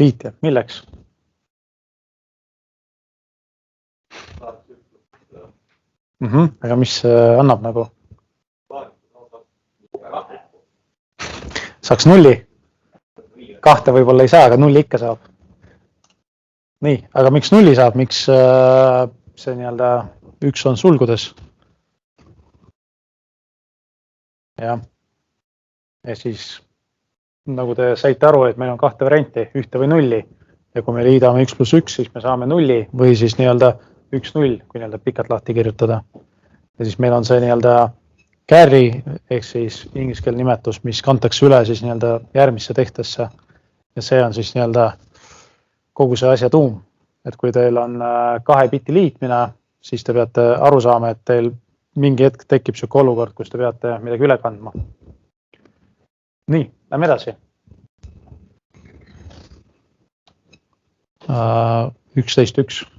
liitja, milleks? Aga mis annab nagu? Saaks nulli? Kahte võib-olla ei saa, aga nulli ikka saab. Nii, aga miks nulli saab? Miks see nii-öelda üks on sulgudes? Ja siis nagu te saite aru, et meil on kahte varianti, ühte või nulli. Ja kui me liidame 1 + 1, siis me saame nulli või siis nii-öelda 1-0, kui nii-öelda pikalt lahti kirjutada. Ja siis meil on see nii-öelda carry ehk siis ingliskeelne nimetus, mis kantakse üle siis nii-öelda järgmisse tehtesse. Ja see on siis nii-öelda kogu see asja tuum. Et kui teil on 2 biti liitmine, siis te peate aru saama, et teil mingi hetk tekib siuke olukord, kus te peate midagi üle kandma. Nii, lähme edasi. 11.1.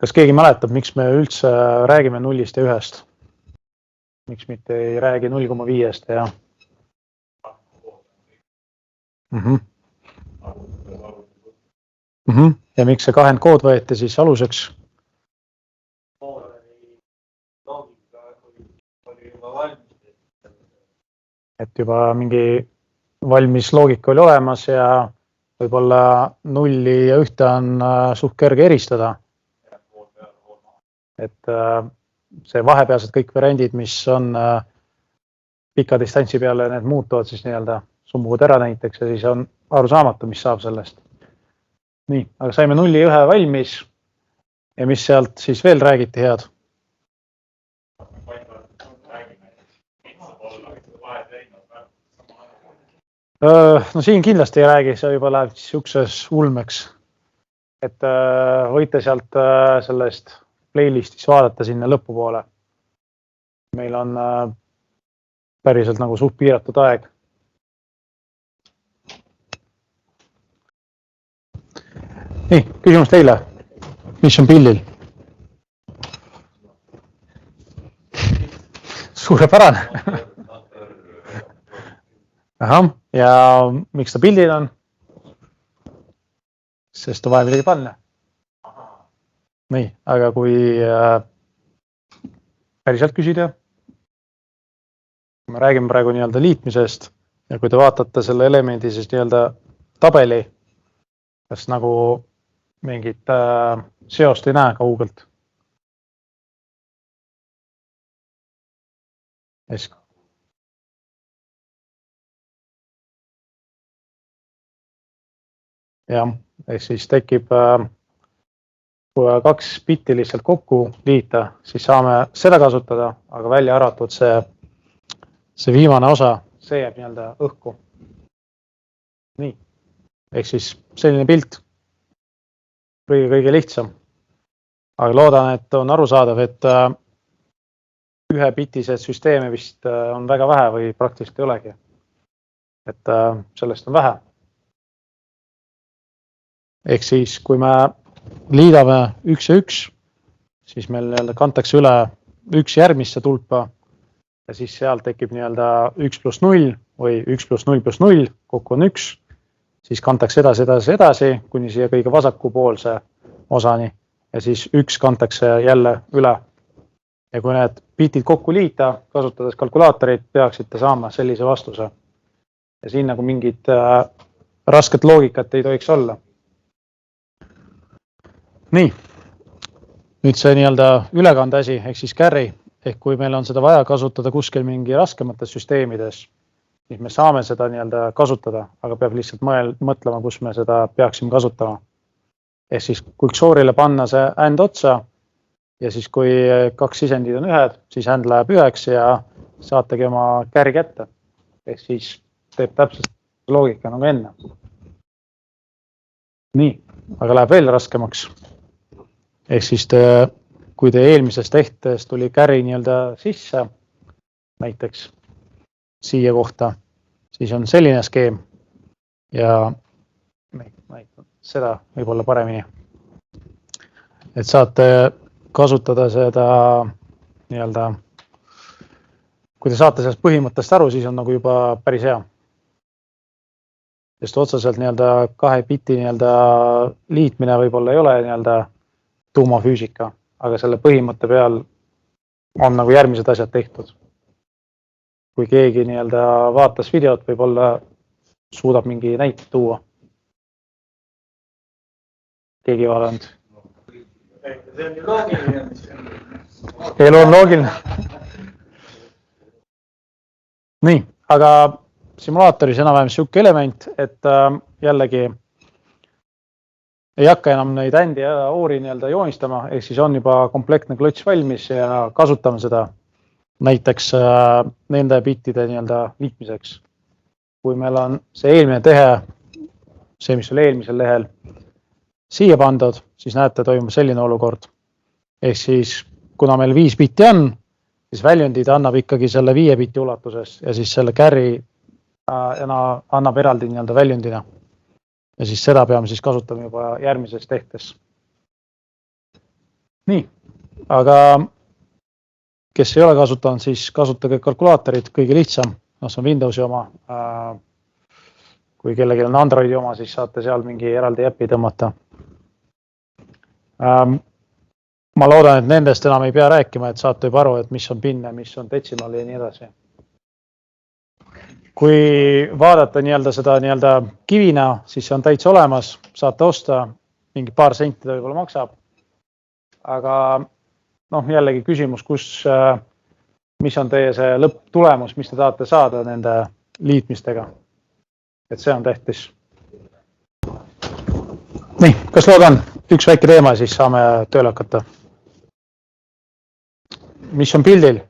Kas keegi mäletab, miks me üldse räägime 0-st ja 1-st? Miks mitte ei räägi 0,5-st ja? Ja miks see 2 kood võeti siis aluseks? Et juba mingi valmis loogika oli olemas ja võib-olla 0 ja 1 on suht kerge eristada. Et see vahepealsed kõik variandid, mis on pika distantsi peale, need muutuvad siis nii-öelda summuvad ära näiteks ja siis on arusaamatu, mis saab sellest. Nii, aga saime 0 ja 1 valmis ja mis sealt siis veel räägiti head? No siin kindlasti ei räägi, see juba läheb siukses ulmeks. Et võite sealt sellest playlistis vaadata sinna lõpupoole. Meil on päriselt nagu suht piiratud aeg. Nii, küsimus teile. Mis on pildil? Suurepärane. Ahah, ja miks ta pildil on? Sest on vaja midagi panna. Nii, aga kui päriselt küsida, me räägime praegu nii-öelda liitmisest ja kui te vaatate selle elemendi siis nii-öelda tabeli, kas nagu mingit seost ei näe kaugelt? Jah, ehk siis tekib kui 2 bitti lihtsalt kokku liita, siis saame seda kasutada, aga välja arvatud see viimane osa, see jääb nii-öelda õhku. Nii, ehk siis selline pilt, kõige lihtsam. Aga loodan, et on arusaadav, et 1-bitised süsteeme vist on väga vähe või praktiliselt ei olegi. Et sellest on vähe. Ehk siis, kui me liidame 1 ja 1, siis meil kantakse üle 1 järgmisse tulpa ja siis seal tekib nii-öelda 1 + 0 või 1 + 0 + 0, kokku on 1, siis kantakse edasi, kuni siia kõige vasakupoolse osani ja siis 1 kantakse jälle üle. Ja kui need bitid kokku liita, kasutades kalkulaatorit, peaksite saama sellise vastuse. Ja siin nagu mingit rasket loogikat ei tohiks olla. Nii, nüüd see nii-öelda ülekande asi, ehk siis carry, ehk kui meil on seda vaja kasutada kuskil mingi raskemates süsteemides, siis me saame seda nii-öelda kasutada, aga peab lihtsalt mõtlema, kus me seda peaksime kasutama. Ehk siis kui XOR-ile panna see AND otsa ja siis kui 2 sisendid on 1, siis AND läheb 1 ja saategi oma carry kätte. Ehk siis teeb täpselt loogika nagu enne. Nii, aga läheb veel raskemaks. Ehk siis kui te eelmisest tehtes tuli carry nii-öelda sisse, näiteks siia kohta, siis on selline skeem ja seda võib-olla paremini. Et saate kasutada seda nii-öelda, kui te saate sellest põhimõttest aru, siis on nagu juba päris hea. Sest otseselt nii-öelda 2 biti nii-öelda liitmine võib-olla ei ole nii-öelda tuumafüüsika, aga selle põhimõtte peal on nagu järgmised asjad tehtud. Kui keegi nii-öelda vaatas videot, võib-olla suudab mingi näite tuua. Keegi vaadanud. See on ju loogiline. Elu on loogiline. Nii, aga simulaatoris enam-vähem siuke element, et jällegi ei hakka enam neid ändi ja oori nii-öelda joonistama, ehk siis on juba komplektne klõts valmis ja kasutame seda näiteks nende bittide nii-öelda liitmiseks. Kui meil on see eelmine tehe, see, mis oli eelmisel lehel, siia pandud, siis näete, toimub selline olukord. Ehk siis, kuna meil 5 bitti on, siis väljundid annab ikkagi selle 5 bitti ulatuses ja siis selle carry annab eraldi nii-öelda väljundina. Ja siis seda peame siis kasutama juba järgmises tehtes. Nii, aga kes ei ole kasutanud, siis kasutage kalkulaatorit, kõige lihtsam. See on Windowsi oma. Kui kellelgi on Androidi oma, siis saate seal mingi eraldi äppi tõmmata. Ma loodan, et nendest enam ei pea rääkima, et saate juba aru, et mis on pinne, mis on detsimal ja nii edasi. Kui vaadata nii-öelda seda nii-öelda kivina, siis see on täitsa olemas, saate osta, mingi paar senti ta võib-olla maksab. Aga jällegi küsimus, mis on teie see lõpptulemus, mis te tahate saada nende liitmistega. Et see on tähtis. Nii, kas loodan? Üks väike teema, siis saame tööle hakata. Mis on pildil?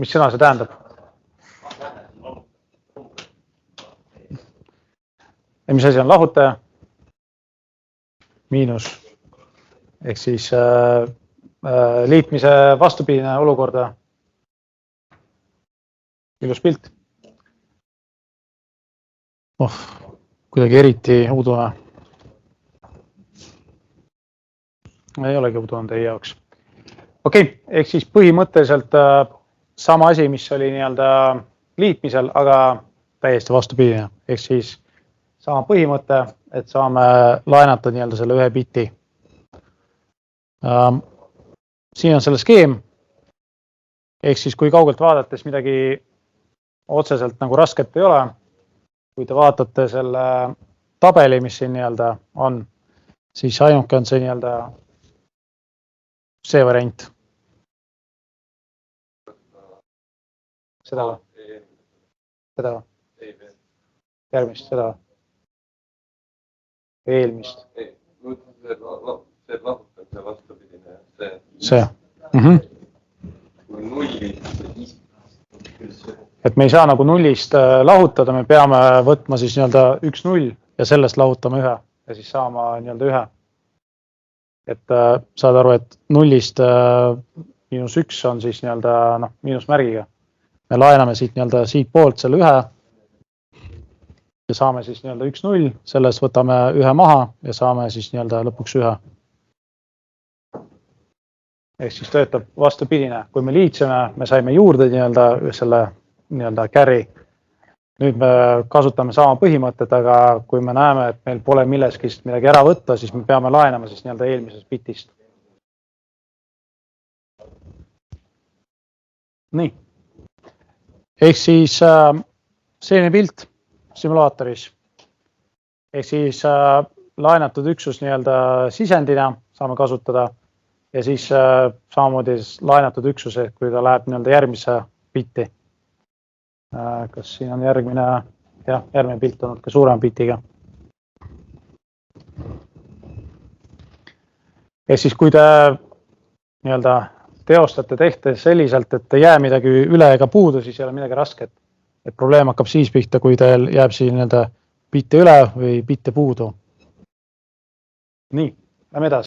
Mis sõna see tähendab? Ja mis asi on lahutaja? Miinus. Ehk siis liitmise vastupidine olukorda. Ilus pilt. Kuidagi eriti udune. Ei olegi udune teie jaoks. Okei, ehk siis põhimõtteliselt sama asi, mis oli nii-öelda liitmisel, aga täiesti vastupidine. Ehk siis sama põhimõte, et saame laenata nii-öelda selle 1 biti. Siin on selle skeem. Ehk siis kui kaugelt vaadates midagi otseselt nagu rasket ei ole, kui te vaatate selle tabeli, mis siin nii-öelda on, siis ainuke on see nii-öelda see variant. Seda või? Seda või? Järgmist, seda või? Eelmist. See lahutamise vastupidine. See. Kui nulli. Et me ei saa nagu nullist lahutada, me peame võtma siis nii-öelda 1-0 ja sellest lahutama 1 ja siis saama nii-öelda 1. Et saad aru, et nullist -1 on siis nii-öelda miinusmärgiga. Me laename siit nii-öelda siit poolt selle 1 ja saame siis nii-öelda 1-0, sellest võtame 1 maha ja saame siis nii-öelda lõpuks 1. Ehk siis töötab vastupidine. Kui me liitsime, me saime juurde nii-öelda selle nii-öelda carry. Nüüd me kasutame sama põhimõtted, aga kui me näeme, et meil pole milleskist midagi ära võtta, siis me peame laenama siis nii-öelda eelmisest bitist. Nii. Ehk siis selline pilt simulaatoris. Ehk siis laenatud üksus nii-öelda sisendina saame kasutada ja siis samamoodi laenatud üksus, kui ta läheb nii-öelda järgmise bitti. Kas siin on järgmine pilt on ka suurema bitiga. Ja siis kui te nii-öelda teostate tehte selliselt, et ei jää midagi üle ega puudu, siis ei ole midagi rasket. Et probleem hakkab siis pihta, kui teil jääb siin nii-öelda bitte üle või bitte puudu. Nii, lähme edasi.